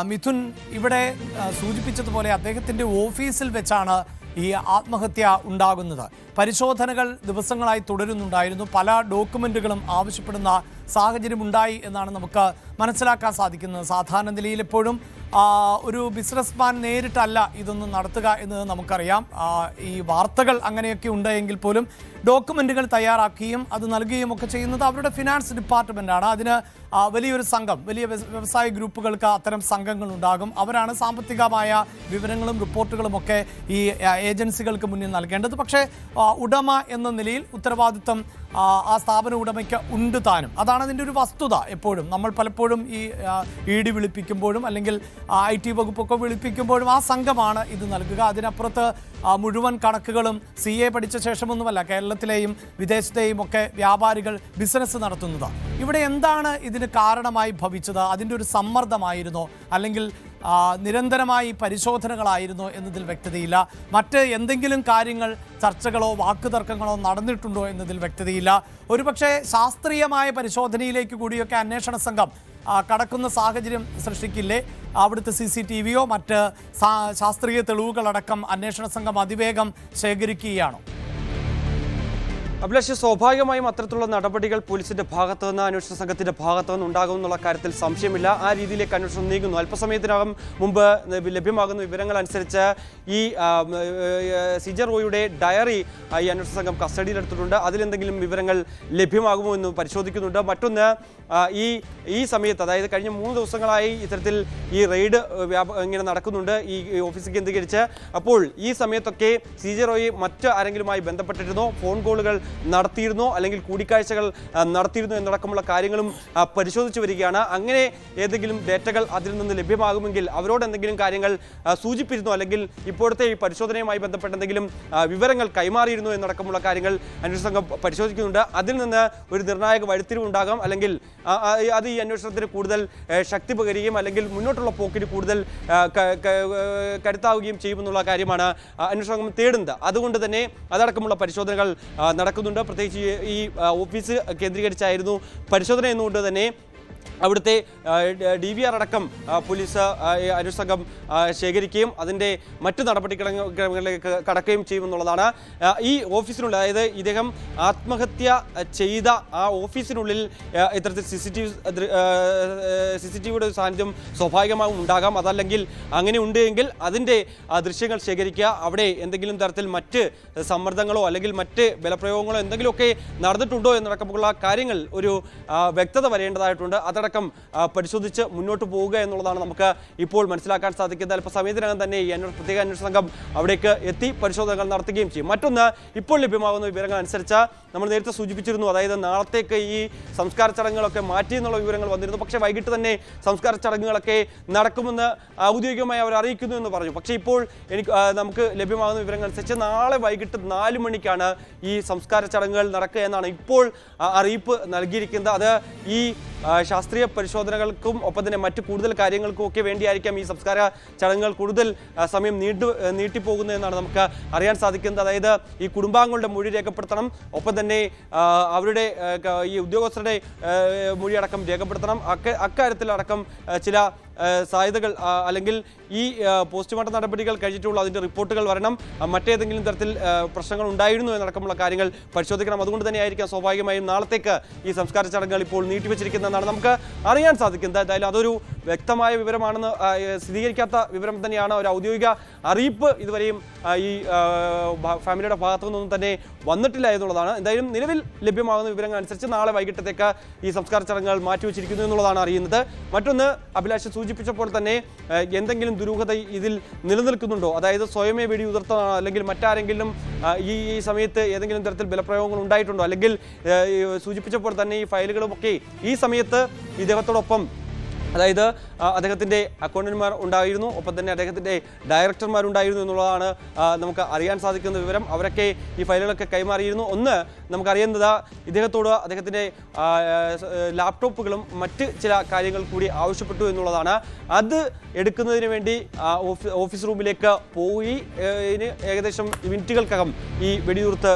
മിഥുൻ ഇവിടെ സൂചിപ്പിച്ചതുപോലെ അദ്ദേഹത്തിൻ്റെ ഓഫീസിൽ വെച്ചാണ് ഈ ആത്മഹത്യ ഉണ്ടാകുന്നത്. പരിശോധനകൾ ദിവസങ്ങളായി തുടരുന്നുണ്ടായിരുന്നു. പല ഡോക്യുമെന്റുകളും ആവശ്യപ്പെടുന്ന സാഹചര്യം ഉണ്ടായി എന്നാണ് നമുക്ക് മനസ്സിലാക്കാൻ സാധിക്കുന്നത്. സാധാരണ നിലയിൽ എപ്പോഴും ഒരു ബിസിനസ്മാൻ നേരിട്ടല്ല ഇതൊന്നും നടത്തുക എന്നത് നമുക്കറിയാം. ഈ വാർത്തകൾ അങ്ങനെയൊക്കെ ഉണ്ടെങ്കിൽ പോലും ഡോക്യുമെന്റുകൾ തയ്യാറാക്കുകയും അത് നൽകുകയും ഒക്കെ ചെയ്യുന്നത് അവരുടെ ഫിനാൻസ് ഡിപ്പാർട്ട്മെൻറ്റാണ്. അതിന് വലിയൊരു സംഘം, വലിയ വ്യവസായ ഗ്രൂപ്പുകൾക്ക് അത്തരം സംഘങ്ങളുണ്ടാകും. അവരാണ് സാമ്പത്തികമായ വിവരങ്ങളും റിപ്പോർട്ടുകളും ഒക്കെ ഈ ഏജൻസികൾക്ക് മുന്നിൽ നൽകേണ്ടത്. പക്ഷേ ഉടമ എന്ന നിലയിൽ ഉത്തരവാദിത്വം ആ സ്ഥാപന ഉടമയ്ക്ക് ഉണ്ട് താനും. അതാണ് അതിൻ്റെ ഒരു വസ്തുത. എപ്പോഴും നമ്മൾ പലപ്പോഴും ഈ ED വിളിപ്പിക്കുമ്പോഴും അല്ലെങ്കിൽ IT വകുപ്പൊക്കെ വിളിപ്പിക്കുമ്പോഴും ആ സംഘമാണ് ഇത് നൽകുക. അതിനപ്പുറത്ത് മുഴുവൻ കണക്കുകളും CA പഠിച്ച ശേഷമൊന്നുമല്ല കേരളത്തിലെയും വിദേശത്തെയും ഒക്കെ വ്യാപാരികൾ ബിസിനസ് നടത്തുന്നത്. ഇവിടെ എന്താണ് ഇതിന് കാരണമായി ഭവിച്ചത്? അതിൻ്റെ ഒരു സമ്മർദ്ദമായിരുന്നോ അല്ലെങ്കിൽ നിരന്തരമായി പരിശോധനകളായിരുന്നോ എന്നതിൽ വ്യക്തതയില്ല. മറ്റ് എന്തെങ്കിലും കാര്യങ്ങൾ, ചർച്ചകളോ വാക്കുതർക്കങ്ങളോ നടന്നിട്ടുണ്ടോ എന്നതിൽ വ്യക്തതയില്ല. ഒരുപക്ഷെ ശാസ്ത്രീയമായ പരിശോധനയിലേക്ക് കൂടിയൊക്കെ അന്വേഷണ സംഘം കടക്കുന്ന സാഹചര്യം സൃഷ്ടിക്കില്ലേ? അവിടുത്തെ CCTVയോ മറ്റ് ശാസ്ത്രീയ തെളിവുകളടക്കം അന്വേഷണ സംഘം അതിവേഗം ശേഖരിക്കുകയാണോ? അഭിലാഷ്, സ്വാഭാവികമായും അത്തരത്തിലുള്ള നടപടികൾ പോലീസിന്റെ ഭാഗത്തു നിന്ന്, അന്വേഷണ സംഘത്തിന്റെ ഭാഗത്തു നിന്ന് ഉണ്ടാകുമെന്നുള്ള കാര്യത്തിൽ സംശയമില്ല. ആ രീതിയിലേക്ക് അന്വേഷണം നീങ്ങുന്നു. അല്പസമയത്തിനകം മുമ്പ് ലഭ്യമാകുന്ന വിവരങ്ങൾ അനുസരിച്ച് ഈ CJ റോയിയുടെ ഡയറി ഈ അന്വേഷണ സംഘം കസ്റ്റഡിയിലെടുത്തിട്ടുണ്ട്. അതിലെന്തെങ്കിലും വിവരങ്ങൾ ലഭ്യമാകുമോ എന്ന് പരിശോധിക്കുന്നുണ്ട്. മറ്റൊന്ന്, ഈ സമയത്ത്, അതായത് കഴിഞ്ഞ 3 ദിവസങ്ങളായി ഇത്തരത്തിൽ ഈ റെയ്ഡ് ഇങ്ങനെ നടക്കുന്നുണ്ട് ഈ ഓഫീസ് കേന്ദ്രീകരിച്ച്. അപ്പോൾ ഈ സമയത്തൊക്കെ CJ റോയി മറ്റ് ആരെങ്കിലുമായി ബന്ധപ്പെട്ടിരുന്നോ, ഫോൺ കോളുകൾ നടത്തിയിരുന്നോ, അല്ലെങ്കിൽ കൂടിക്കാഴ്ചകൾ നടത്തിയിരുന്നോ എന്നടക്കമുള്ള കാര്യങ്ങളും പരിശോധിച്ചു വരികയാണ്. അങ്ങനെ ഏതെങ്കിലും ഡേറ്റകൾ അതിൽ നിന്ന് ലഭ്യമാകുമെങ്കിൽ അവരോട് എന്തെങ്കിലും കാര്യങ്ങൾ സൂചിപ്പിച്ചിരുന്നോ, അല്ലെങ്കിൽ ഇപ്പോഴത്തെ ഈ പരിശോധനയുമായി ബന്ധപ്പെട്ട എന്തെങ്കിലും വിവരങ്ങൾ കൈമാറിയിരുന്നോ എന്നടക്കമുള്ള കാര്യങ്ങൾ അന്വേഷണ സംഘം പരിശോധിക്കുന്നുണ്ട്. അതിൽ നിന്ന് ഒരു നിർണായക വഴിത്തിരിവുണ്ടാകാം, അല്ലെങ്കിൽ അത് ഈ അന്വേഷണത്തിന് കൂടുതൽ ശക്തി പകരുകയും അല്ലെങ്കിൽ മുന്നോട്ടുള്ള പോക്കിന് കൂടുതൽ കരുത്താവുകയും ചെയ്യുമെന്നുള്ള കാര്യമാണ് അന്വേഷണ സംഘം തേടുന്നത്. അതുകൊണ്ട് തന്നെ അതടക്കമുള്ള പരിശോധനകൾ നടക്കുന്നുണ്ട്. പ്രത്യേകിച്ച് ഈ ഓഫീസ് കേന്ദ്രീകരിച്ചായിരുന്നു പരിശോധന എന്നുകൊണ്ട് തന്നെ അവിടുത്തെ DVR അടക്കം പോലീസ് അന്വേഷണ സംഘം ശേഖരിക്കുകയും അതിൻ്റെ മറ്റ് നടപടിക്രമങ്ങളിലേക്ക് കടക്കുകയും ചെയ്യുമെന്നുള്ളതാണ്. ഈ ഓഫീസിനുള്ളിൽ, അതായത് ഇദ്ദേഹം ആത്മഹത്യ ചെയ്ത ആ ഓഫീസിനുള്ളിൽ ഇത്തരത്തിൽ CCTVയുടെ സാന്നിധ്യം സ്വാഭാവികമായും ഉണ്ടാകാം. അതല്ലെങ്കിൽ അങ്ങനെ ഉണ്ടെങ്കിൽ അതിൻ്റെ ദൃശ്യങ്ങൾ ശേഖരിക്കുക. അവിടെ എന്തെങ്കിലും തരത്തിൽ മറ്റ് സമ്മർദ്ദങ്ങളോ അല്ലെങ്കിൽ മറ്റ് ബലപ്രയോഗങ്ങളോ എന്തെങ്കിലുമൊക്കെ നടന്നിട്ടുണ്ടോ എന്നടക്കമുള്ള കാര്യങ്ങൾ ഒരു വ്യക്തത വരേണ്ടതായിട്ടുണ്ട്. അതടക്കം പരിശോധിച്ച് മുന്നോട്ട് പോവുക എന്നുള്ളതാണ് നമുക്ക് ഇപ്പോൾ മനസ്സിലാക്കാൻ സാധിക്കുന്നത്. അല്പസമയത്തിനകം തന്നെ ഈ പ്രത്യേക അന്വേഷണ സംഘം അവിടേക്ക് എത്തി പരിശോധനകൾ നടത്തുകയും ചെയ്യും. മറ്റൊന്ന്, ഇപ്പോൾ ലഭ്യമാകുന്ന വിവരങ്ങൾ അനുസരിച്ച് നമ്മൾ നേരത്തെ സൂചിപ്പിച്ചിരുന്നു, അതായത് നാളത്തേക്ക് ഈ സംസ്കാര ചടങ്ങുകളൊക്കെ മാറ്റി എന്നുള്ള വിവരങ്ങൾ വന്നിരുന്നു. പക്ഷേ വൈകിട്ട് തന്നെ സംസ്കാര ചടങ്ങുകളൊക്കെ നടക്കുമെന്ന് ഔദ്യോഗികമായി അവർ അറിയിക്കുന്നു എന്ന് പറഞ്ഞു. പക്ഷേ ഇപ്പോൾ നമുക്ക് ലഭ്യമാകുന്ന വിവരങ്ങൾ അനുസരിച്ച് നാളെ വൈകിട്ട് 4 മണിക്കാണ് ഈ സംസ്കാര ചടങ്ങുകൾ നടക്കുക എന്നാണ് ഇപ്പോൾ അറിയിപ്പ് നൽകിയിരിക്കുന്നത്. അത് ഈ ശാസ്ത്രീയ പരിശോധനകൾക്കും ഒപ്പം തന്നെ മറ്റ് കൂടുതൽ കാര്യങ്ങൾക്കും ഒക്കെ വേണ്ടിയായിരിക്കാം ഈ സംസ്കാര ചടങ്ങുകൾ കൂടുതൽ സമയം നീട്ടിപ്പോകുന്നതെന്നാണ് നമുക്ക് അറിയാൻ സാധിക്കുന്നത്. അതായത് ഈ കുടുംബാംഗങ്ങളുടെ മൊഴി രേഖപ്പെടുത്തണം, ഒപ്പം തന്നെ അവരുടെ ഈ ഉദ്യോഗസ്ഥരുടെ മൊഴിയടക്കം രേഖപ്പെടുത്തണം. അക്കാര്യത്തിലടക്കം ചില സാധ്യതകൾ അല്ലെങ്കിൽ ഈ പോസ്റ്റ്മോർട്ടം നടപടികൾ കഴിഞ്ഞിട്ടുള്ള അതിൻ്റെ റിപ്പോർട്ടുകൾ വരണം. മറ്റേതെങ്കിലും തരത്തിൽ പ്രശ്നങ്ങൾ ഉണ്ടായിരുന്നു എന്നടക്കമുള്ള കാര്യങ്ങൾ പരിശോധിക്കണം. അതുകൊണ്ട് തന്നെയായിരിക്കാം സ്വാഭാവികമായും നാളത്തേക്ക് ഈ സംസ്കാര ചടങ്ങുകൾ ഇപ്പോൾ നീട്ടിവെച്ചിരിക്കുന്നതെന്നാണ് നമുക്ക് അറിയാൻ സാധിക്കുന്നത്. എന്തായാലും അതൊരു വ്യക്തമായ വിവരമാണെന്ന് സ്ഥിരീകരിക്കാത്ത വിവരം തന്നെയാണ്. ഒരു ഔദ്യോഗിക അറിയിപ്പ് ഇതുവരെയും ഈ ഫാമിലിയുടെ ഭാഗത്തു നിന്നൊന്നും തന്നെ വന്നിട്ടില്ല എന്നുള്ളതാണ്. എന്തായാലും നിലവിൽ ലഭ്യമാകുന്ന വിവരങ്ങൾ അനുസരിച്ച് നാളെ വൈകിട്ടത്തേക്ക് ഈ സംസ്കാര ചടങ്ങുകൾ മാറ്റിവെച്ചിരിക്കുന്നു എന്നുള്ളതാണ് അറിയുന്നത്. മറ്റൊന്ന്, അഭിലാഷ് സൂചിപ്പിച്ചപ്പോൾ തന്നെ എന്തെങ്കിലും ദുരൂഹത ഇതിൽ നിലനിൽക്കുന്നുണ്ടോ? അതായത് സ്വയമേ വെടിയുതിർത്തതാണോ, അല്ലെങ്കിൽ മറ്റാരെങ്കിലും ഈ സമയത്ത് ഏതെങ്കിലും തരത്തിൽ ബലപ്രയോഗങ്ങൾ ഉണ്ടായിട്ടുണ്ടോ? അല്ലെങ്കിൽ സൂചിപ്പിച്ചപ്പോൾ തന്നെ ഈ ഫയലുകളുമൊക്കെ ഈ സമയത്ത് ഇദ്ദേഹത്തോടൊപ്പം, അതായത് അദ്ദേഹത്തിൻ്റെ അക്കൗണ്ടന്റുമാർ ഉണ്ടായിരുന്നു, ഒപ്പം തന്നെ അദ്ദേഹത്തിൻ്റെ ഡയറക്ടർമാരുണ്ടായിരുന്നു എന്നുള്ളതാണ് നമുക്ക് അറിയാൻ സാധിക്കുന്ന വിവരം. അവരൊക്കെ ഈ ഫയലുകളൊക്കെ കൈമാറിയിരുന്നു. ഒന്ന്, നമുക്കറിയുന്നത് ഇദ്ദേഹത്തോട് അദ്ദേഹത്തിൻ്റെ ലാപ്ടോപ്പുകളും മറ്റ് ചില കാര്യങ്ങൾ കൂടി ആവശ്യപ്പെട്ടു എന്നുള്ളതാണ്. അത് എടുക്കുന്നതിന് വേണ്ടി ഓഫീസ് റൂമിലേക്ക് പോയി ഏകദേശം മിനിറ്റുകൾക്കകം ഈ വെടിയുതിർത്ത്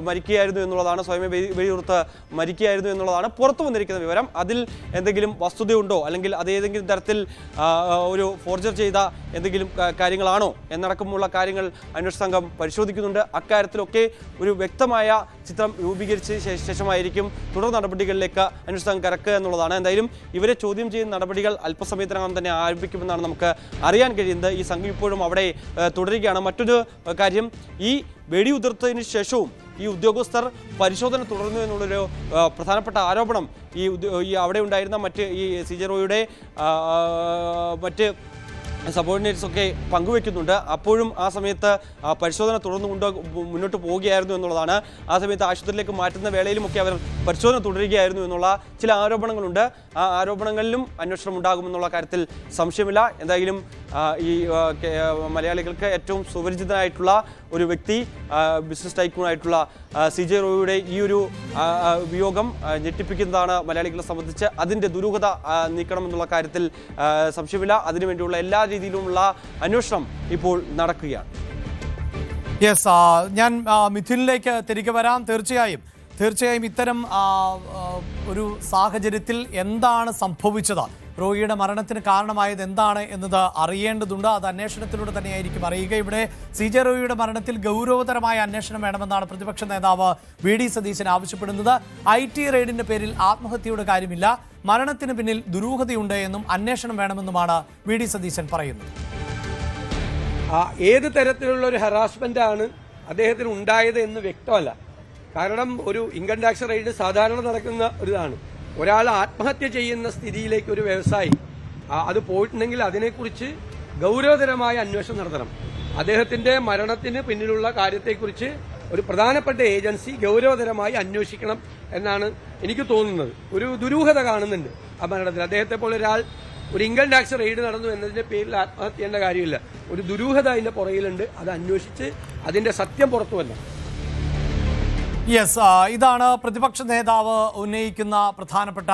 മരിക്കുകയായിരുന്നു എന്നുള്ളതാണ്, സ്വയമേ വെടിയുതിർത്ത് മരിക്കുകയായിരുന്നു എന്നുള്ളതാണ് പുറത്തു വന്നിരിക്കുന്ന വിവരം. അതിൽ എന്തെങ്കിലും വസ്തുതയുണ്ടോ, അല്ലെങ്കിൽ അത് ഏതെങ്കിലും തരത്തിൽ ഒരു ഫോർജർ ചെയ്ത എന്തെങ്കിലും കാര്യങ്ങളാണോ എന്നടക്കമുള്ള കാര്യങ്ങൾ അന്വേഷണ സംഘം പരിശോധിക്കുന്നുണ്ട്. അക്കാര്യത്തിലൊക്കെ ഒരു വ്യക്തമായ ചിത്രം രൂപീകരിച്ച ശേഷമായിരിക്കും തുടർ നടപടികളിലേക്ക് അന്വേഷണ സംഘം കടക്കുക എന്നുള്ളതാണ്. എന്തായാലും ഇവരെ ചോദ്യം ചെയ്യുന്ന നടപടികൾ അല്പസമയത്തിനകം തന്നെ ആരംഭിക്കുമെന്നാണ് നമുക്ക് അറിയാൻ കഴിയുന്നത്. ഈ സംഘം ഇപ്പോഴും അവിടെ തുടരുകയാണ്. മറ്റൊരു കാര്യം, ഈ വെടിയുതിർത്തതിന് ശേഷവും ഈ ഉദ്യോഗസ്ഥർ പരിശോധന തുടർന്നു എന്നുള്ളൊരു പ്രധാനപ്പെട്ട ആരോപണം ഈ അവിടെ ഉണ്ടായിരുന്ന മറ്റ് ഈ CJ റോയിയുടെ മറ്റ് സബോർഡിനേറ്റ്സ് ഒക്കെ പങ്കുവെക്കുന്നുണ്ട്. അപ്പോഴും ആ സമയത്ത് പരിശോധന തുടർന്നുകൊണ്ട് മുന്നോട്ട് പോവുകയായിരുന്നു എന്നുള്ളതാണ്. ആ സമയത്ത് ആശുപത്രിയിലേക്ക് മാറ്റുന്ന വേളയിലുമൊക്കെ അവർ പരിശോധന തുടരുകയായിരുന്നു എന്നുള്ള ചില ആരോപണങ്ങളുണ്ട്. ആ ആരോപണങ്ങളിലും അന്വേഷണം ഉണ്ടാകുമെന്നുള്ള കാര്യത്തിൽ സംശയമില്ല. എന്തായാലും ഈ മലയാളികൾക്ക് ഏറ്റവും സുപരിചിതനായിട്ടുള്ള ഒരു വ്യക്തി, ബിസിനസ് ടൈക്കൂണായിട്ടുള്ള CJ റോയിയുടെ ഈ ഒരു വിയോഗം ഞെട്ടിപ്പിക്കുന്നതാണ് മലയാളികളെ സംബന്ധിച്ച്. അതിൻ്റെ ദുരൂഹത നീക്കണമെന്നുള്ള കാര്യത്തിൽ സംശയമില്ല. അതിനുവേണ്ടിയുള്ള എല്ലാ രീതിയിലുമുള്ള അന്വേഷണം ഇപ്പോൾ നടക്കുകയാണ്. യെസ്, ഞാൻ മിഥുനിലേക്ക് തിരികെ വരാം. തീർച്ചയായും ഇത്തരം ഒരു സാഹചര്യത്തിൽ എന്താണ് സംഭവിച്ചത്, റോയിയുടെ മരണത്തിന് കാരണമായത് എന്താണ് എന്നത് അറിയേണ്ടതുണ്ട്. അത് അന്വേഷണത്തിലൂടെ തന്നെയായിരിക്കും അറിയുക. ഇവിടെ CJ റോയിയുടെ മരണത്തിൽ ഗൗരവതരമായ അന്വേഷണം വേണമെന്നാണ് പ്രതിപക്ഷ നേതാവ് VD സതീശൻ ആവശ്യപ്പെടുന്നത്. IT റെയ്ഡിന്റെ പേരിൽ ആത്മഹത്യയുടെ കാര്യമില്ല, മരണത്തിന് പിന്നിൽ ദുരൂഹതയുണ്ട് എന്നും അന്വേഷണം വേണമെന്നുമാണ് VD സതീശൻ പറയുന്നത്. ഏത് തരത്തിലുള്ള ഒരു ഹറാസ്മെന്റ് ആണ് അദ്ദേഹത്തിന് ഉണ്ടായത് എന്ന് വ്യക്തമല്ല. കാരണം ഒരു ഇൻകം ടാക്സ് റെയ്ഡ് സാധാരണ നടക്കുന്ന ഒരിതാണ്. ഒരാൾ ആത്മഹത്യ ചെയ്യുന്ന സ്ഥിതിയിലേക്ക് ഒരു വ്യവസായി അത് പോയിട്ടുണ്ടെങ്കിൽ അതിനെക്കുറിച്ച് ഗൗരവതരമായ അന്വേഷണം നടത്തണം. അദ്ദേഹത്തിന്റെ മരണത്തിന് പിന്നിലുള്ള കാര്യത്തെക്കുറിച്ച് ഒരു പ്രധാനപ്പെട്ട ഏജൻസി ഗൗരവതരമായി അന്വേഷിക്കണം എന്നാണ് എനിക്ക് തോന്നുന്നത്. ഒരു ദുരൂഹത കാണുന്നുണ്ട് ആ മരണത്തിൽ. അദ്ദേഹത്തെ പോലെ ഒരാൾ ഒരു ഇൻകം ടാക്സ് റെയ്ഡ് നടന്നു എന്നതിന്റെ പേരിൽ ആത്മഹത്യ ചെയ്യേണ്ട കാര്യമില്ല. ഒരു ദുരൂഹത അതിന്റെ പുറകിലുണ്ട്. അത് അന്വേഷിച്ച് അതിന്റെ സത്യം പുറത്തു വരണം. യെസ്, ഇതാണ് പ്രതിപക്ഷ നേതാവ് ഉന്നയിക്കുന്ന പ്രധാനപ്പെട്ട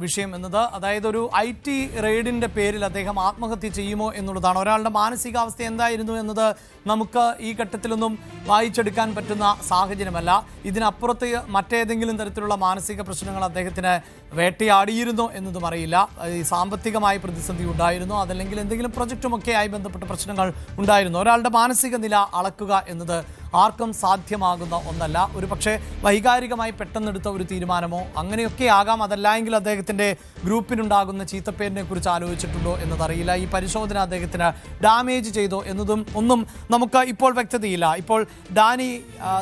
വിഷയം എന്നത്. അതായത് ഒരു IT റെയ്ഡിന്റെ പേരിൽ അദ്ദേഹം ആത്മഹത്യ ചെയ്യുമോ എന്നുള്ളതാണ്. ഒരാളുടെ മാനസികാവസ്ഥ എന്തായിരുന്നു എന്നത് നമുക്ക് ഈ ഘട്ടത്തിലൊന്നും വായിച്ചെടുക്കാൻ പറ്റുന്ന സാഹചര്യമല്ല. ഇതിനപ്പുറത്ത് മറ്റേതെങ്കിലും തരത്തിലുള്ള മാനസിക പ്രശ്നങ്ങൾ അദ്ദേഹത്തിന് വേട്ടയാടിയിരുന്നോ എന്നതും അറിയില്ല. ഈ സാമ്പത്തികമായ പ്രതിസന്ധി ഉണ്ടായിരുന്നു, അതല്ലെങ്കിൽ എന്തെങ്കിലും പ്രൊജക്റ്റുമൊക്കെ ആയി ബന്ധപ്പെട്ട പ്രശ്നങ്ങൾ ഉണ്ടായിരുന്നു. ഒരാളുടെ മാനസിക നില അളക്കുക എന്നത് ആർക്കും സാധ്യമാകുന്ന ഒന്നല്ല. ഒരു പക്ഷേ വൈകാരികമായി പെട്ടെന്നെടുത്ത ഒരു തീരുമാനമോ അങ്ങനെയൊക്കെ ആകാം. അതല്ലെങ്കിൽ അദ്ദേഹത്തിൻ്റെ ഗ്രൂപ്പിനുണ്ടാകുന്ന ചീത്തപ്പേരിനെ കുറിച്ച് ആലോചിച്ചിട്ടുണ്ടോ എന്നതറിയില്ല. ഈ പരിശോധന അദ്ദേഹത്തിന് ഡാമേജ് ചെയ്തോ എന്നതും ഒന്നും നമുക്ക് ഇപ്പോൾ വ്യക്തതയില്ല. ഇപ്പോൾ ഡാനി,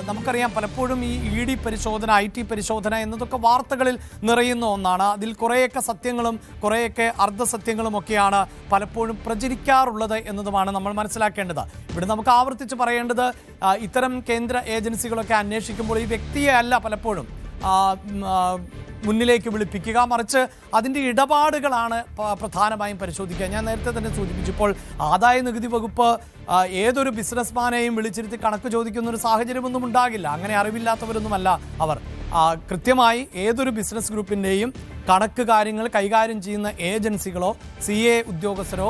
നമുക്കറിയാം പലപ്പോഴും ഈ ED പരിശോധന, IT പരിശോധന എന്നതൊക്കെ വാർത്തകളിൽ നിറയുന്ന ഒന്നാണ്. അതിൽ കുറേയൊക്കെ സത്യങ്ങളും കുറേയൊക്കെ അർദ്ധസത്യങ്ങളും ഒക്കെയാണ് പലപ്പോഴും പ്രചരിക്കാറുള്ളത് എന്നതുമാണ് നമ്മൾ മനസ്സിലാക്കേണ്ടത്. ഇവിടെ നമുക്ക് ആവർത്തിച്ച് പറയേണ്ടത്, ഇത്തരം കേന്ദ്ര ഏജൻസികളൊക്കെ അന്വേഷിക്കുമ്പോൾ ഈ വ്യക്തിയെ അല്ല പലപ്പോഴും മുന്നിലേക്ക് വിളിപ്പിക്കുക, മറിച്ച് അതിൻ്റെ ഇടപാടുകളാണ് പ്രധാനമായും പരിശോധിക്കുക. ഞാൻ നേരത്തെ തന്നെ സൂചിപ്പിച്ചു, ഇപ്പോൾ ആദായ നികുതി വകുപ്പ് ഏതൊരു ബിസിനസ്മാനെയും വിളിച്ചിരുത്തി കണക്ക് ചോദിക്കുന്ന ഒരു സാഹചര്യമൊന്നും ഉണ്ടാകില്ല. അങ്ങനെ അറിവില്ലാത്തവരൊന്നുമല്ല അവർ. കൃത്യമായി ഏതൊരു ബിസിനസ് ഗ്രൂപ്പിൻ്റെയും കണക്ക് കാര്യങ്ങൾ കൈകാര്യം ചെയ്യുന്ന ഏജൻസികളോ CA ഉദ്യോഗസ്ഥരോ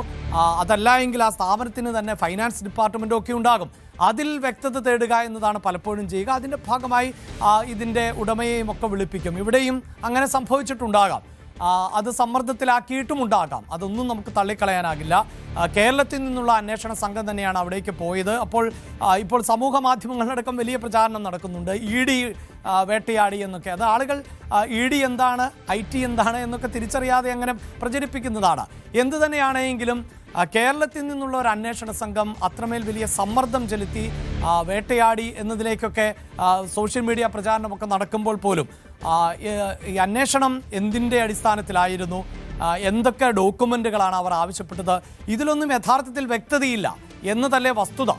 അതല്ല എങ്കിൽ ആ സ്ഥാപനത്തിന് തന്നെ ഫൈനാൻസ് ഡിപ്പാർട്ട്മെൻറ്റോ ഒക്കെ ഉണ്ടാകും. അതിൽ വ്യക്തത തേടുക എന്നതാണ് പലപ്പോഴും ചെയ്യുക. അതിൻ്റെ ഭാഗമായി ഇതിൻ്റെ ഉടമയെയും ഒക്കെ വിളിപ്പിക്കും. ഇവിടെയും അങ്ങനെ സംഭവിച്ചിട്ടുണ്ടാകാം, അത് സമ്മർദ്ദത്തിലാക്കിയിട്ടുമുണ്ടാകാം. അതൊന്നും നമുക്ക് തള്ളിക്കളയാനാകില്ല. കേരളത്തിൽ നിന്നുള്ള അന്വേഷണ സംഘം തന്നെയാണ് അവിടേക്ക് പോയത്. ഇപ്പോൾ സമൂഹ മാധ്യമങ്ങളിലടക്കം വലിയ പ്രചാരണം നടക്കുന്നുണ്ട്, ED വേട്ടയാടി എന്നൊക്കെ. അത് ആളുകൾ ED എന്താണ്, IT എന്താണ് എന്നൊക്കെ തിരിച്ചറിയാതെ അങ്ങനെ പ്രചരിപ്പിക്കുന്നതാണ്. എന്തു തന്നെയാണെങ്കിലും കേരളത്തിൽ നിന്നുള്ള ഒരു അന്വേഷണ സംഘം അത്രമേൽ വലിയ സമ്മർദ്ദം ചെലുത്തി വേട്ടയാടി എന്നതിലേക്കൊക്കെ സോഷ്യൽ മീഡിയ പ്രചാരണമൊക്കെ നടക്കുമ്പോൾ പോലും ഈ അന്വേഷണം എന്തിൻ്റെ അടിസ്ഥാനത്തിലായിരുന്നു, എന്തൊക്കെ ഡോക്യുമെന്റുകളാണ് അവർ ആവശ്യപ്പെട്ടത്, ഇതിലൊന്നും യഥാർത്ഥത്തിൽ വ്യക്തതയില്ല എന്നതല്ലേ വസ്തുത.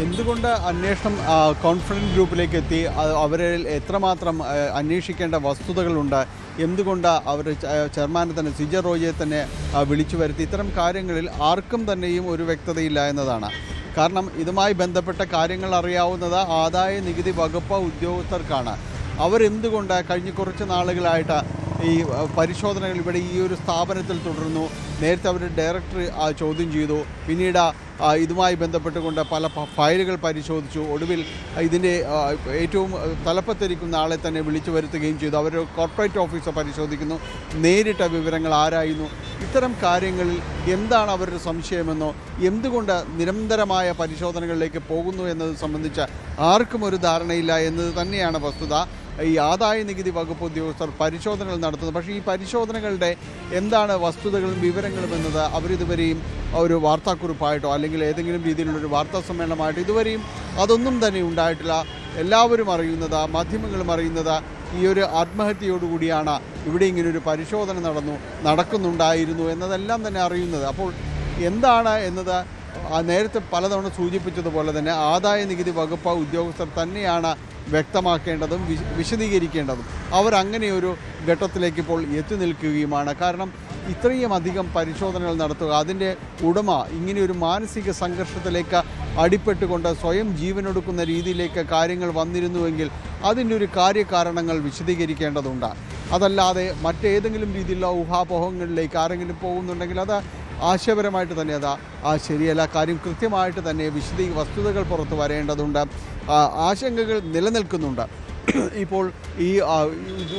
എന്തുകൊണ്ട് അന്വേഷണം കോൺഫറൻസ് ഗ്രൂപ്പിലേക്ക് എത്തി, അവരിൽ എത്രമാത്രം അന്വേഷിക്കേണ്ട വസ്തുതകളുണ്ട്, എന്തുകൊണ്ട് അവർ ചെയർമാനെ തന്നെ CJ റോയിയെ തന്നെ വിളിച്ചു വരുത്തി, ഇത്തരം കാര്യങ്ങളിൽ ആർക്കും തന്നെയും ഒരു വ്യക്തതയില്ല എന്നതാണ്. കാരണം ഇതുമായി ബന്ധപ്പെട്ട കാര്യങ്ങൾ അറിയാവുന്നത് ആദായ നികുതി വകുപ്പ് ഉദ്യോഗസ്ഥർക്കാണ്. അവരെന്തുകൊണ്ട് കഴിഞ്ഞ കുറച്ച് നാളുകളായിട്ട് ഈ പരിശോധനകൾ ഇവിടെ ഈ ഒരു സ്ഥാപനത്തിൽ തുടർന്നു. നേരത്തെ അവർ ഡയറക്ടർ ചോദ്യം ചെയ്തു, പിന്നീട് ഇതുമായി ബന്ധപ്പെട്ടുകൊണ്ട് പല ഫയലുകൾ പരിശോധിച്ചു. ഒടുവിൽ ഇതിൻ്റെ ഏറ്റവും തലപ്പത്തിരിക്കുന്ന ആളെ തന്നെ വിളിച്ചു വരുത്തുകയും ചെയ്തു. അവർ കോർപ്പറേറ്റ് ഓഫീസർ പരിശോധിക്കുന്നു, നേരിട്ട വിവരങ്ങൾ ആരായുന്നു. ഇത്തരം കാര്യങ്ങളിൽ എന്താണ് അവരുടെ സംശയമെന്നോ എന്തുകൊണ്ട് നിരന്തരമായ പരിശോധനകളിലേക്ക് പോകുന്നു എന്നത് സംബന്ധിച്ച് ആർക്കും ഒരു ധാരണയില്ല എന്നത് തന്നെയാണ് വസ്തുത. ഈ ആദായ നികുതി വകുപ്പ് ഉദ്യോഗസ്ഥർ പരിശോധനകൾ നടത്തുന്നത്. പക്ഷേ ഈ പരിശോധനകളുടെ എന്താണ് വസ്തുതകളും വിവരങ്ങളും എന്നത് അവരിതുവരെയും ഒരു വാർത്താക്കുറിപ്പായിട്ടോ അല്ലെങ്കിൽ ഏതെങ്കിലും രീതിയിലുള്ളൊരു വാർത്താ സമ്മേളനമായിട്ടോ ഇതുവരെയും അതൊന്നും തന്നെ ഉണ്ടായിട്ടില്ല. എല്ലാവരും അറിയുന്നത്, മാധ്യമങ്ങളും അറിയുന്നത് ഈ ഒരു ആത്മഹത്യയോടുകൂടിയാണ് ഇവിടെ ഇങ്ങനൊരു പരിശോധന നടക്കുന്നുണ്ടായിരുന്നു എന്നതെല്ലാം തന്നെ അറിയുന്നത്. അപ്പോൾ എന്താണ് എന്നത് നേരത്തെ പലതവണ സൂചിപ്പിച്ചതുപോലെ തന്നെ ആദായ നികുതി വകുപ്പ് ഉദ്യോഗസ്ഥർ തന്നെയാണ് വ്യക്തമാക്കേണ്ടതും വിശദീകരിക്കേണ്ടതും. അവരങ്ങനെ ഒരു ഘട്ടത്തിലേക്ക് ഇപ്പോൾ എത്തി നിൽക്കുകയുമാണ്. കാരണം ഇത്രയും അധികം പരിശോധനകൾ നടത്തുക, അതിൻ്റെ ഉടമ ഇങ്ങനെയൊരു മാനസിക സംഘർഷത്തിലേക്ക് അടിപ്പെട്ടുകൊണ്ട് സ്വയം ജീവനൊടുക്കുന്ന രീതിയിലേക്ക് കാര്യങ്ങൾ വന്നിരുന്നുവെങ്കിൽ അതിൻ്റെ ഒരു കാര്യകാരണങ്ങൾ വിശദീകരിക്കേണ്ടതുണ്ട്. അതല്ലാതെ മറ്റേതെങ്കിലും രീതിയിലുള്ള ഊഹാപോഹങ്ങളിലേക്ക് ആരെങ്കിലും പോകുന്നുണ്ടെങ്കിൽ അത് ആശയപരമായിട്ട് തന്നെ ശരിയല്ല. കാര്യം കൃത്യമായിട്ട് തന്നെ വസ്തുതകൾ പുറത്ത് വരേണ്ടതുണ്ട്. ആശങ്കകൾ നിലനിൽക്കുന്നുണ്ട്. ഇപ്പോൾ ഈ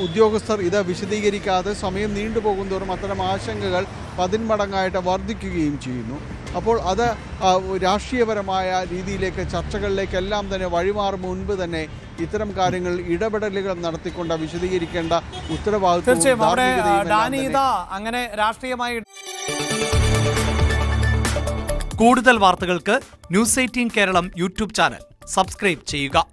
ഉദ്യോഗസ്ഥർ ഇത് വിശദീകരിക്കാതെ സമയം നീണ്ടുപോകും തോറും അത്തരം ആശങ്കകൾ 10 മടങ്ങായിട്ട് വർദ്ധിക്കുകയും ചെയ്യുന്നു. അപ്പോൾ അത് രാഷ്ട്രീയപരമായ രീതിയിലേക്ക് ചർച്ചകളിലേക്കെല്ലാം തന്നെ വഴിമാറും മുൻപ് തന്നെ ഇത്തരം കാര്യങ്ങൾ ഇടപെടലുകൾ നടത്തിക്കൊണ്ട് വിശദീകരിക്കേണ്ട ഉത്തരവാദിത്വം അങ്ങനെ രാഷ്ട്രീയമായി. കൂടുതൽ വാർത്തകൾക്ക് News 18 Keralam YouTube channel subscribe ചെയ്യുക.